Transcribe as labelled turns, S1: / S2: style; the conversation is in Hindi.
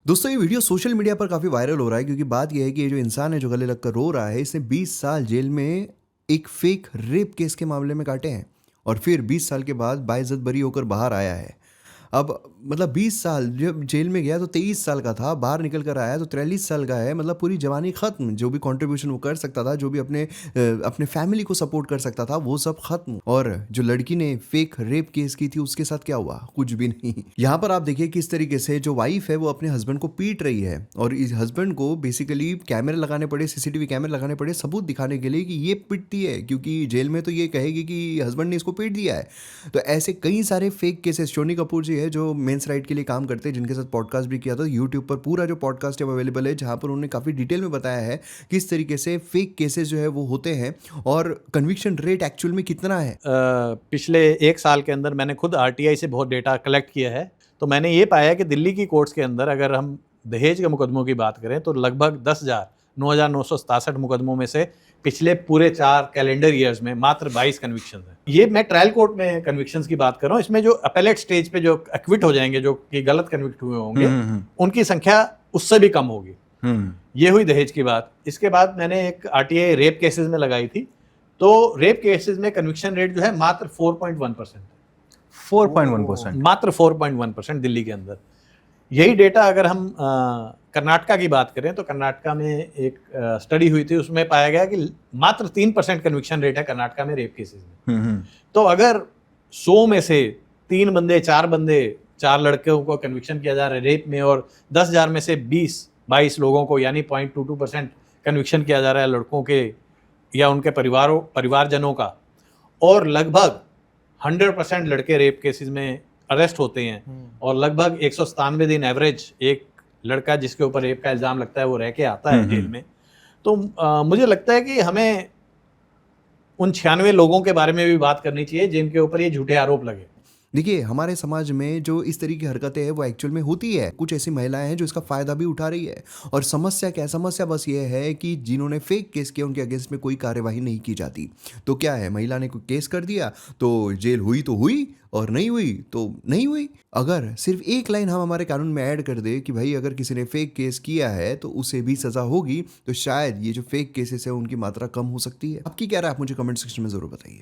S1: दोस्तों ये वीडियो सोशल मीडिया पर काफ़ी वायरल हो रहा है क्योंकि बात यह है कि ये जो इंसान है जो गले लगकर रो रहा है इसने 20 साल जेल में एक फेक रेप केस के मामले में काटे हैं और फिर 20 साल के बाद बाइज्जत बरी होकर बाहर आया है। अब मतलब 20 साल जब जेल में गया तो 23 साल का था, बाहर निकल कर आया तो 43 साल का है। मतलब पूरी जवानी ख़त्म, जो भी कंट्रीब्यूशन वो कर सकता था, जो भी अपने फैमिली को सपोर्ट कर सकता था, वो सब ख़त्म। और जो लड़की ने फेक रेप केस की थी उसके साथ क्या हुआ? कुछ भी नहीं। यहाँ पर आप देखिए किस तरीके से जो वाइफ है वो अपने हस्बैंड को पीट रही है और इस हस्बैंड को बेसिकली कैमरे लगाने पड़े, सीसीटीवी कैमरे लगाने पड़े सबूत दिखाने के लिए कि ये पिटती है, क्योंकि जेल में तो ये कहेगी कि हस्बैंड ने इसको पीट दिया है। तो ऐसे कई सारे फेक केसेस, शोनी कपूर जी है जो मेंस राइट के लिए काम करते हैं, जिनके साथ पॉडकास्ट भी किया था यूट्यूब पर, पूरा जो पॉडकास्ट है अवेलेबल है, जहाँ पर उन्होंने काफ़ी डिटेल में बताया है किस तरीके से फेक केसेस जो है वो होते हैं और कन्विक्शन रेट एक्चुअल में कितना है।
S2: पिछले 1 साल के अंदर मैंने खुद आरटीआई से बहुत डेटा कलेक्ट किया है। तो मैंने ये पाया कि दिल्ली की कोर्ट्स के अंदर अगर हम दहेज के मुकदमों की बात करें तो लगभग 10,967 मुकदमों में से पिछले पूरे 4 कैलेंडर ईयर्स में मात्र 22 कन्विक्शन हैं। ये मैं ट्रायल कोर्ट में कन्विक्शंस की बात कर रहा हूँ। इसमें जो अपेलेट स्टेज पे जो एक्विट हो जाएंगे, जो कि गलत कन्विक्ट हुए होंगे, उनकी संख्या उससे भी कम होगी। ये हुई दहेज की बात। इसके बाद मैंने एक आरटीआई रेप केसेस में लगाई थी, तो रेप केसेस में कन्विक्शन रेट जो है मात्र 4.1%,
S3: 4.1%।
S2: मात्र 4.1% दिल्ली के अंदर। यही डेटा अगर हम कर्नाटका की बात करें तो कर्नाटका में एक स्टडी हुई थी, उसमें पाया गया कि मात्र 3% कन्विक्शन रेट है कर्नाटका में रेप केसेस में। तो अगर 100 में से 3 बंदे 4 बंदे 4 लड़कों को कन्विक्शन किया जा रहा है रेप में, और 10,000 में से 20-22 लोगों को यानी 0.22% कन्विक्शन किया जा रहा है लड़कों के या उनके परिवारजनों का, और लगभग 100% लड़के रेप केसेस में अरेस्ट होते हैं, और लगभग 197 दिन एवरेज एक लड़का जिसके ऊपर रेप का इल्ज़ाम लगता है वो रह के आता है जेल में। तो मुझे लगता है कि हमें उन 96 लोगों के बारे में भी बात करनी चाहिए जिनके ऊपर ये झूठे आरोप लगे।
S1: देखिए हमारे समाज में जो इस तरीके की हरकतें हैं वो एक्चुअल में होती है। कुछ ऐसी महिलाएं हैं जो इसका फायदा भी उठा रही है और समस्या क्या है? समस्या बस ये है कि जिन्होंने फेक केस किया उनके अगेंस्ट में कोई कार्यवाही नहीं की जाती। तो क्या है, महिला ने कोई केस कर दिया तो जेल हुई तो हुई और नहीं हुई तो नहीं हुई। अगर सिर्फ एक लाइन हम हमारे कानून में ऐड कर दे कि भाई अगर किसी ने फेक केस किया है तो उसे भी सजा होगी, तो शायद ये जो फेक केसेस है उनकी मात्रा कम हो सकती है। आपकी क्या राय, आप मुझे कमेंट सेक्शन में जरूर बताइए।